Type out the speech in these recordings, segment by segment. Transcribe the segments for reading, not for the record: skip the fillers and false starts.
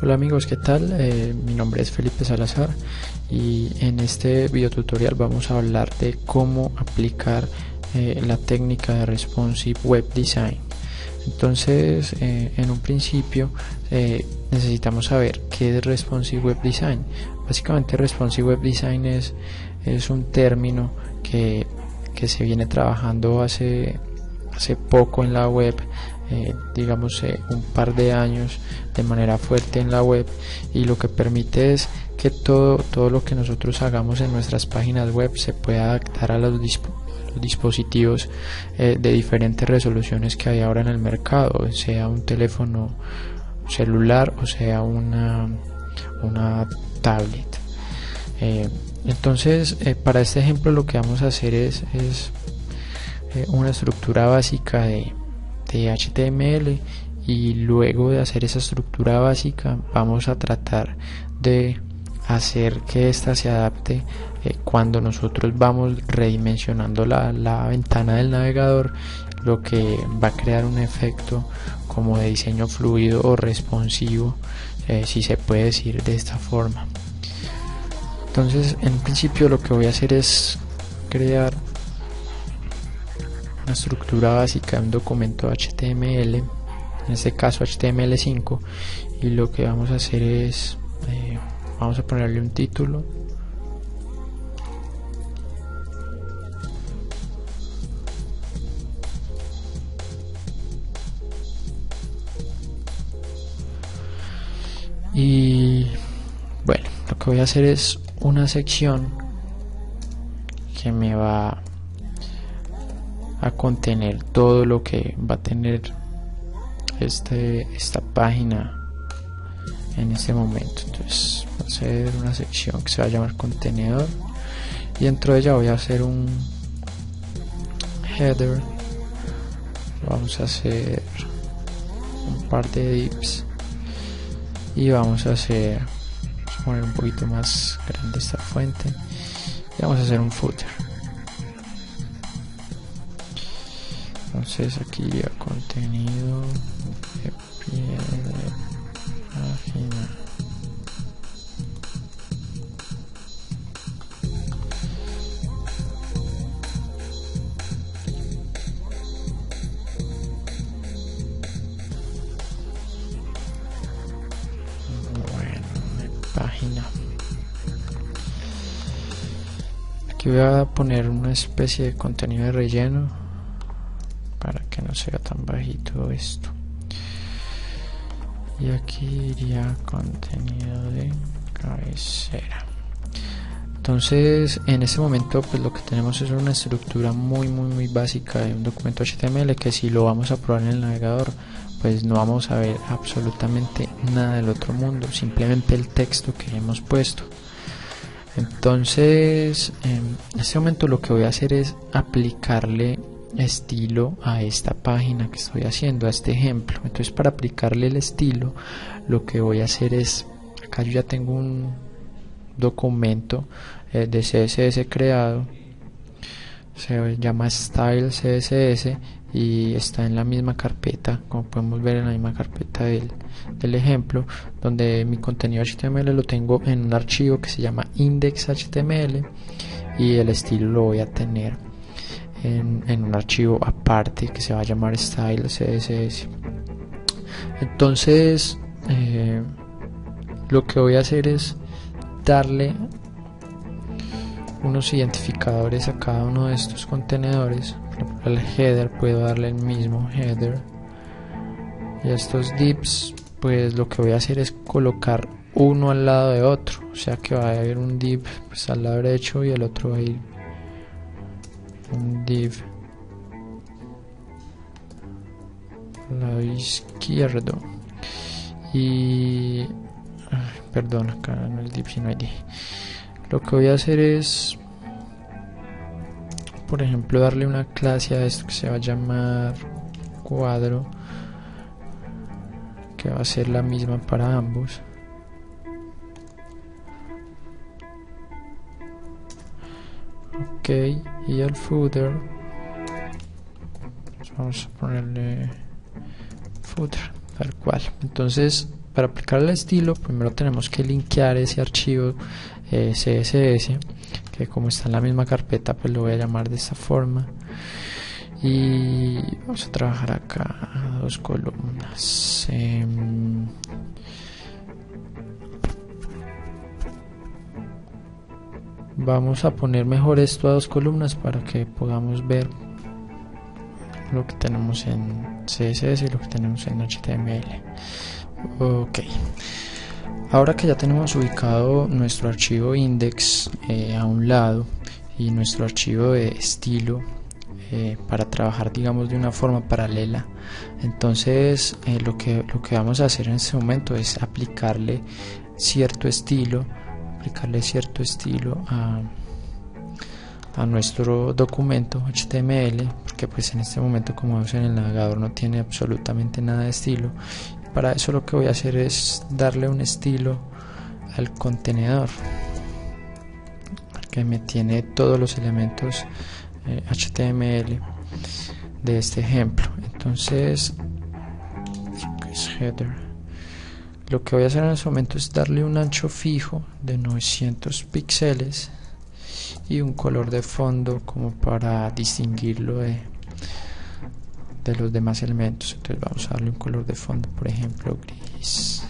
Hola amigos, ¿qué tal? Mi nombre es Felipe Salazar y en este video tutorial vamos a hablar de cómo aplicar la técnica de Responsive Web Design. Entonces, en un principio necesitamos saber qué es Responsive Web Design. Básicamente Responsive Web Design es un término que se viene trabajando hace poco en la web, digamos un par de años de manera fuerte en la web, y lo que permite es que todo lo que nosotros hagamos en nuestras páginas web se pueda adaptar a los dispositivos de diferentes resoluciones que hay ahora en el mercado, sea un teléfono celular o sea una tablet. Entonces para este ejemplo lo que vamos a hacer es una estructura básica de HTML, y luego de hacer esa estructura básica vamos a tratar de hacer que ésta se adapte cuando nosotros vamos redimensionando la ventana del navegador, lo que va a crear un efecto como de diseño fluido o responsivo, si se puede decir de esta forma. Entonces, en principio lo que voy a hacer es crear una estructura básica de un documento HTML, en este caso HTML5, y lo que vamos a hacer es vamos a ponerle un título, y bueno, lo que voy a hacer es una sección que me va a contener todo lo que va a tener esta página en este momento. Entonces va a ser una sección que se va a llamar contenedor, y dentro de ella voy a hacer un header, vamos a hacer un par de divs y vamos a poner un poquito más grande esta fuente, y vamos a hacer un footer. Entonces aquí iría contenido de pie de página. Bueno, de página. Aquí voy a poner una especie de contenido de relleno para que no sea tan bajito esto, y aquí iría contenido de cabecera. Entonces en este momento pues lo que tenemos es una estructura muy básica de un documento HTML, que si lo vamos a probar en el navegador pues no vamos a ver absolutamente nada del otro mundo, simplemente el texto que hemos puesto. Entonces en este momento lo que voy a hacer es aplicarle estilo a esta página que estoy haciendo, a este ejemplo. Entonces para aplicarle el estilo lo que voy a hacer es, acá yo ya tengo un documento de CSS creado, se llama Style CSS y está en la misma carpeta, como podemos ver en la misma carpeta del ejemplo, donde mi contenido HTML lo tengo en un archivo que se llama index.html, y el estilo lo voy a tener en un archivo aparte que se va a llamar Style CSS. Entonces lo que voy a hacer es darle unos identificadores a cada uno de estos contenedores. Por ejemplo, al header puedo darle el mismo header, y a estos divs pues lo que voy a hacer es colocar uno al lado de otro, o sea que va a haber un div pues al lado derecho y el otro va a ir un div al lado izquierdo. Y perdón, acá no es div sino id. Lo que voy a hacer es, por ejemplo, darle una clase a esto que se va a llamar cuadro, que va a ser la misma para ambos. Ok, y al footer vamos a ponerle footer tal cual. Entonces para aplicar el estilo primero tenemos que linkear ese archivo CSS, que como está en la misma carpeta pues lo voy a llamar de esta forma, y vamos a trabajar acá 2 columnas. Vamos a poner mejor esto a 2 columnas para que podamos ver lo que tenemos en CSS y lo que tenemos en HTML. Ok, ahora que ya tenemos ubicado nuestro archivo index a un lado y nuestro archivo de estilo para trabajar, digamos, de una forma paralela, entonces lo que vamos a hacer en este momento es aplicarle cierto estilo a nuestro documento HTML, porque pues en este momento, como vemos en el navegador, no tiene absolutamente nada de estilo. Para eso lo que voy a hacer es darle un estilo al contenedor que me tiene todos los elementos HTML de este ejemplo. Entonces header, lo que voy a hacer en este momento es darle un ancho fijo de 900 píxeles y un color de fondo como para distinguirlo de los demás elementos. Entonces vamos a darle un color de fondo, por ejemplo gris,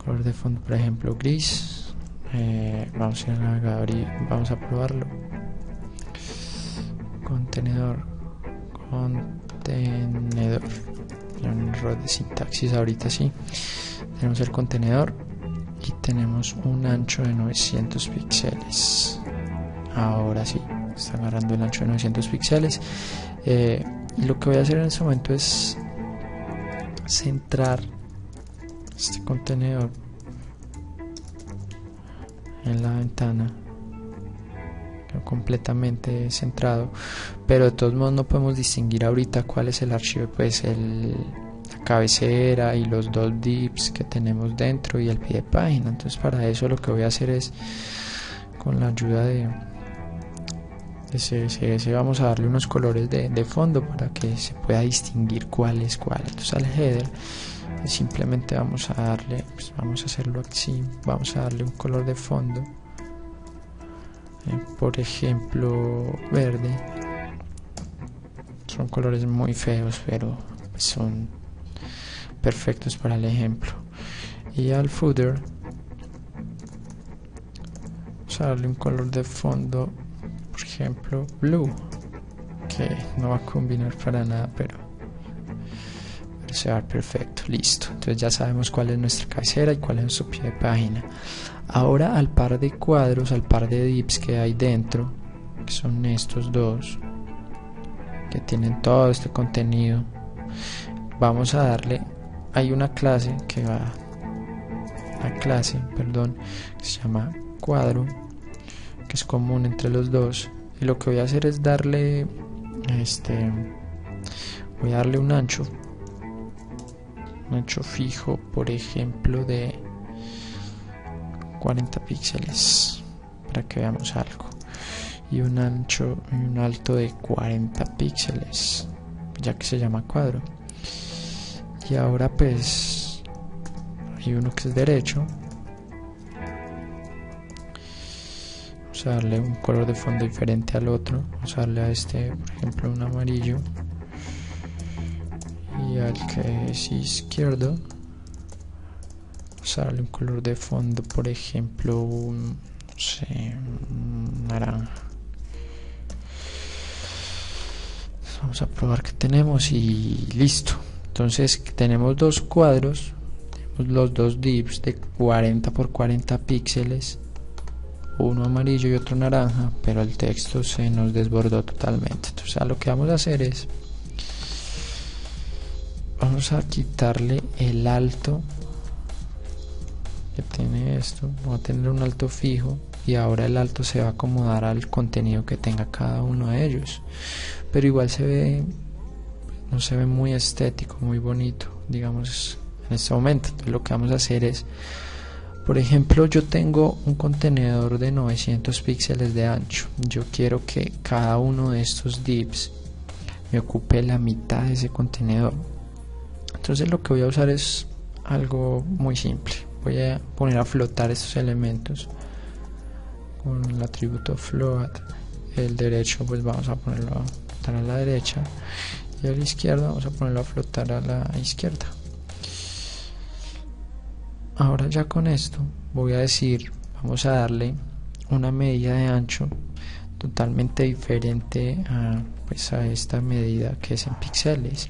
color de fondo por ejemplo gris. Vamos a ir al navegador y vamos a probarlo. Contenedor, un error de sintaxis ahorita. Sí, tenemos el contenedor y tenemos un ancho de 900 píxeles. Ahora sí, está agarrando el ancho de 900 píxeles. Lo que voy a hacer en este momento es centrar este contenedor en la ventana, completamente centrado, pero de todos modos no podemos distinguir ahorita cuál es el archivo, pues la cabecera y los 2 divs que tenemos dentro y el pie de página. Entonces para eso lo que voy a hacer es, con la ayuda de CSS, vamos a darle unos colores de fondo para que se pueda distinguir cuál es cuál. Entonces al header simplemente vamos a darle, pues vamos a hacerlo así, vamos a darle un color de fondo, por ejemplo verde. Son colores muy feos, pero pues son perfectos para el ejemplo. Y al footer vamos a darle un color de fondo, por ejemplo blue, que no va a combinar para nada, pero se va a ver perfecto. Listo, entonces ya sabemos cuál es nuestra cabecera y cuál es nuestro pie de página. Ahora al par de cuadros, al par de divs que hay dentro, que son estos dos que tienen todo este contenido, vamos a darle, hay una clase que va, que se llama cuadro, que es común entre los dos, y lo que voy a hacer es darle voy a darle un ancho fijo, por ejemplo de 40 píxeles, para que veamos algo, y un ancho y un alto de 40 píxeles, ya que se llama cuadro. Y ahora pues hay uno que es derecho, vamos a darle un color de fondo diferente al otro, vamos a darle a este, por ejemplo, un amarillo, y al que es izquierdo vamos a darle un color de fondo, por ejemplo un naranja. Vamos a probar que tenemos y listo. Entonces tenemos dos cuadros, tenemos los dos divs de 40 por 40 píxeles, uno amarillo y otro naranja, pero el texto se nos desbordó totalmente. Entonces lo que vamos a hacer es, vamos a quitarle el alto que tiene esto, vamos a tener un alto fijo, y ahora el alto se va a acomodar al contenido que tenga cada uno de ellos, pero igual no se ve muy estético, muy bonito, digamos, en este momento. Entonces lo que vamos a hacer es, por ejemplo, yo tengo un contenedor de 900 píxeles de ancho, yo quiero que cada uno de estos divs me ocupe la mitad de ese contenedor. Entonces lo que voy a usar es algo muy simple. Voy a poner a flotar estos elementos con el atributo float. El derecho pues vamos a ponerlo a flotar a la derecha, y a la izquierda vamos a ponerlo a flotar a la izquierda. Ahora ya con esto voy a decir, vamos a darle una medida de ancho totalmente diferente a, pues, a esta medida que es en píxeles.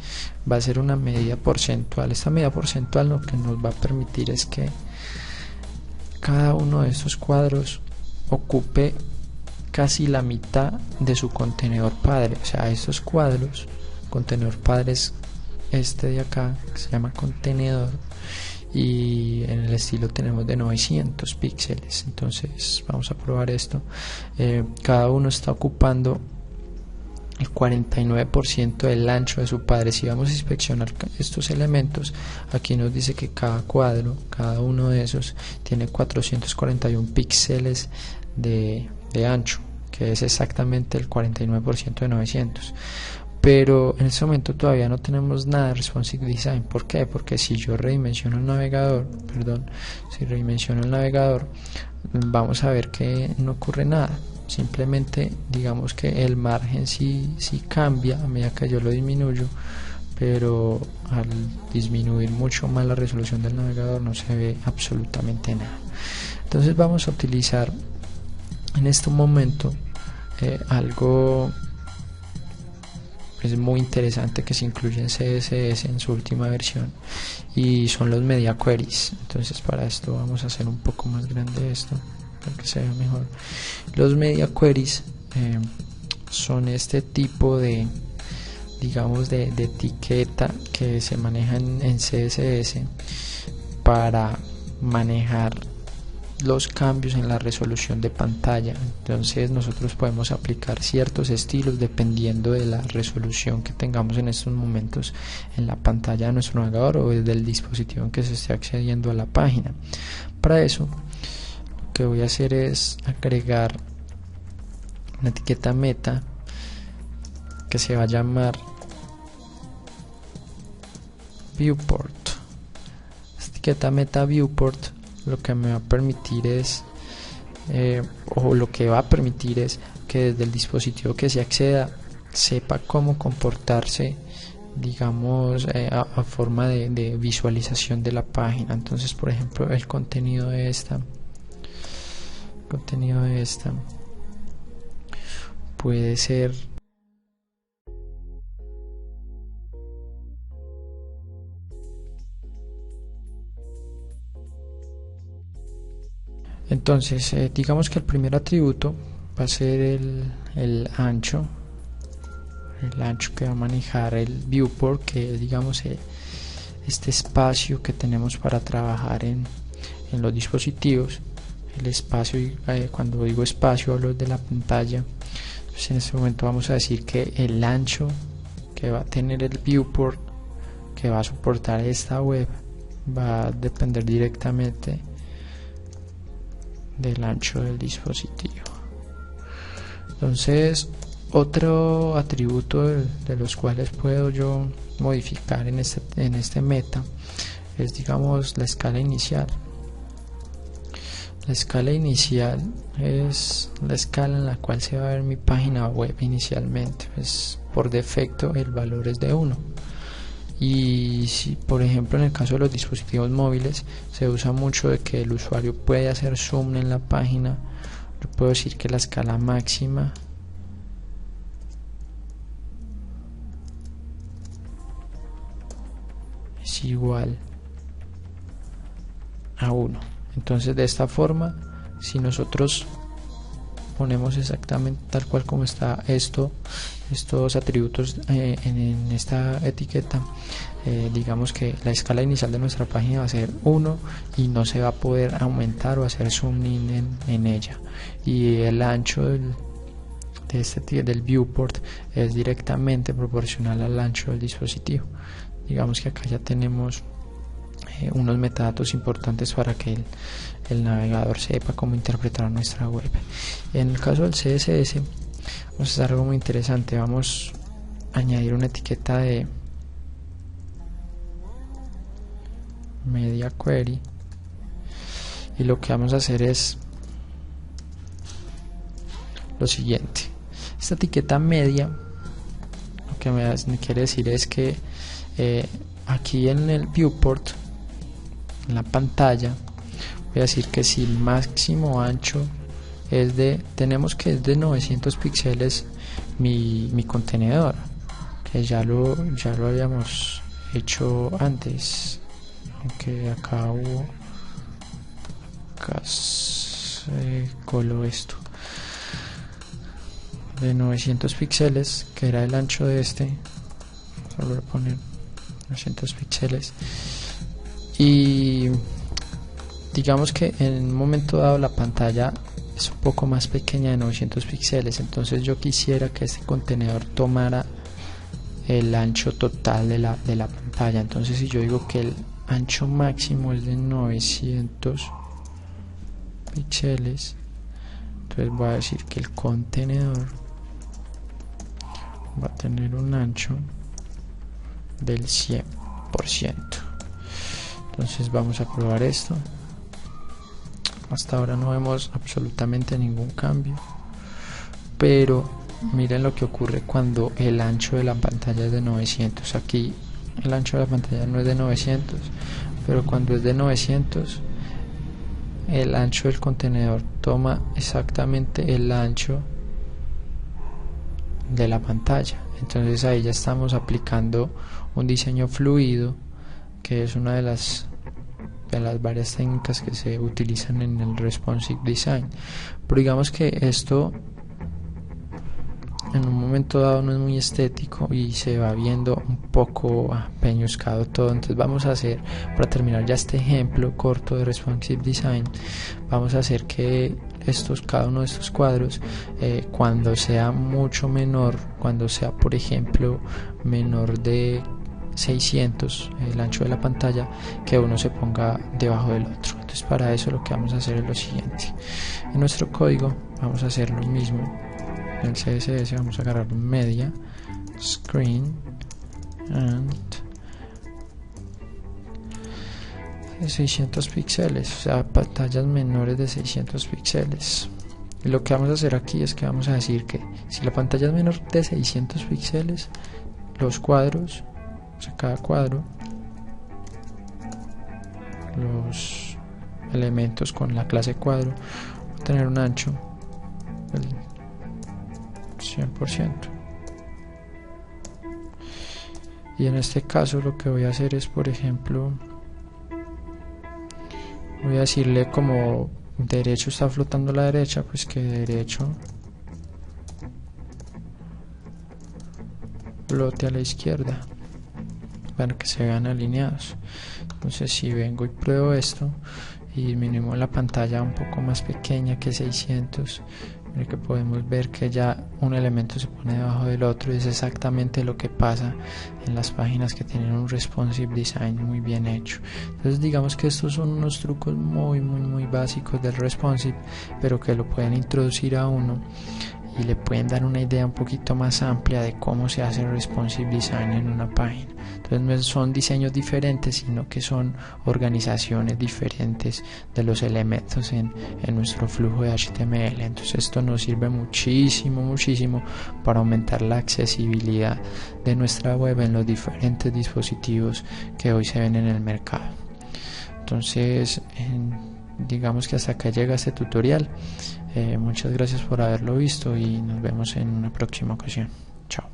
Va a ser una medida porcentual. Esta medida porcentual lo que nos va a permitir es que cada uno de estos cuadros ocupe casi la mitad de su contenedor padre. O sea, estos cuadros, contenedor padre es este de acá, que se llama contenedor, y en el estilo tenemos de 900 píxeles. Entonces vamos a probar esto. Cada uno está ocupando el 49% del ancho de su padre. Si vamos a inspeccionar estos elementos, aquí nos dice que cada cuadro, cada uno de esos tiene 441 píxeles de ancho, que es exactamente el 49% de 900. Pero en este momento todavía no tenemos nada de responsive design. ¿Por qué? Porque si yo redimensiono el navegador, vamos a ver que no ocurre nada. Simplemente digamos que el margen sí cambia a medida que yo lo disminuyo, pero al disminuir mucho más la resolución del navegador no se ve absolutamente nada. Entonces vamos a utilizar en este momento algo es muy interesante que se incluye en CSS en su última versión, y son los media queries. Entonces para esto vamos a hacer un poco más grande esto para que se vea mejor. Los media queries son este tipo de, digamos, de etiqueta que se maneja en CSS para manejar los cambios en la resolución de pantalla. Entonces nosotros podemos aplicar ciertos estilos dependiendo de la resolución que tengamos en estos momentos en la pantalla de nuestro navegador o desde el dispositivo en que se esté accediendo a la página. Para eso lo que voy a hacer es agregar una etiqueta meta que se va a llamar viewport. Esta etiqueta meta viewport lo que me va a permitir es o lo que va a permitir es que desde el dispositivo que se acceda sepa cómo comportarse, digamos, a forma de visualización de la página. Entonces, por ejemplo, el contenido de esta puede ser entonces digamos que el primer atributo va a ser el ancho que va a manejar el viewport, que es, digamos, este espacio que tenemos para trabajar en los dispositivos. El espacio, cuando digo espacio hablo de la pantalla. Entonces en este momento vamos a decir que el ancho que va a tener el viewport que va a soportar esta web va a depender directamente del ancho del dispositivo. Entonces, otro atributo de los cuales puedo yo modificar en este meta es, digamos, la escala inicial. La escala inicial es la escala en la cual se va a ver mi página web inicialmente. Pues, por defecto el valor es de 1. Y si, por ejemplo, en el caso de los dispositivos móviles se usa mucho de que el usuario puede hacer zoom en la página, yo puedo decir que la escala máxima es igual a 1. Entonces, de esta forma, si nosotros ponemos exactamente tal cual como está estos atributos en esta etiqueta, digamos que la escala inicial de nuestra página va a ser 1 y no se va a poder aumentar o hacer zoom in en ella, y el ancho del viewport es directamente proporcional al ancho del dispositivo. Digamos que acá ya tenemos unos metadatos importantes para que el navegador sepa cómo interpretar nuestra web. En el caso del CSS vamos a hacer algo muy interesante. Vamos a añadir una etiqueta de media query, y lo que vamos a hacer es lo siguiente. Esta etiqueta media lo que me quiere decir es que aquí en el viewport, en la pantalla, voy a decir que si el máximo ancho es tenemos que es de 900 píxeles mi contenedor, que ya lo habíamos hecho antes, aunque acá se coló esto de 900 píxeles, que era el ancho de volver a poner 900 píxeles, y digamos que en un momento dado la pantalla es un poco más pequeña de 900 píxeles, entonces yo quisiera que este contenedor tomara el ancho total de la pantalla. Entonces si yo digo que el ancho máximo es de 900 píxeles, entonces voy a decir que el contenedor va a tener un ancho del 100%. Entonces vamos a probar esto. Hasta ahora no vemos absolutamente ningún cambio, pero miren lo que ocurre cuando el ancho de la pantalla es de 900. Aquí el ancho de la pantalla no es de 900, pero cuando es de 900 el ancho del contenedor toma exactamente el ancho de la pantalla. Entonces ahí ya estamos aplicando un diseño fluido, que es una de las varias técnicas que se utilizan en el responsive design. Pero digamos que esto en un momento dado no es muy estético y se va viendo un poco peñuscado todo. Entonces vamos a hacer, para terminar ya este ejemplo corto de responsive design, vamos a hacer que cada uno de estos cuadros, cuando sea mucho menor, cuando sea por ejemplo menor de 600 el ancho de la pantalla, que uno se ponga debajo del otro. Entonces para eso lo que vamos a hacer es lo siguiente: en nuestro código vamos a hacer lo mismo. En el CSS vamos a agarrar un media screen and 600 píxeles, o sea, pantallas menores de 600 píxeles. Y lo que vamos a hacer aquí es que vamos a decir que si la pantalla es menor de 600 píxeles, los cuadros, o sea, cada cuadro, los elementos con la clase cuadro va a tener un ancho del 100%. Y en este caso lo que voy a hacer es, por ejemplo, voy a decirle como derecho está flotando a la derecha, pues que derecho flote a la izquierda, para que se vean alineados. Entonces si vengo y pruebo esto y disminuimos la pantalla un poco más pequeña que 600, que podemos ver que ya un elemento se pone debajo del otro, y es exactamente lo que pasa en las páginas que tienen un responsive design muy bien hecho. Entonces digamos que estos son unos trucos muy básicos del responsive, pero que lo pueden introducir a uno y le pueden dar una idea un poquito más amplia de cómo se hace responsive design en una página. Entonces no son diseños diferentes, sino que son organizaciones diferentes de los elementos en nuestro flujo de HTML. Entonces esto nos sirve muchísimo para aumentar la accesibilidad de nuestra web en los diferentes dispositivos que hoy se ven en el mercado. Entonces digamos que hasta acá llega este tutorial. Muchas gracias por haberlo visto y nos vemos en una próxima ocasión. Chao.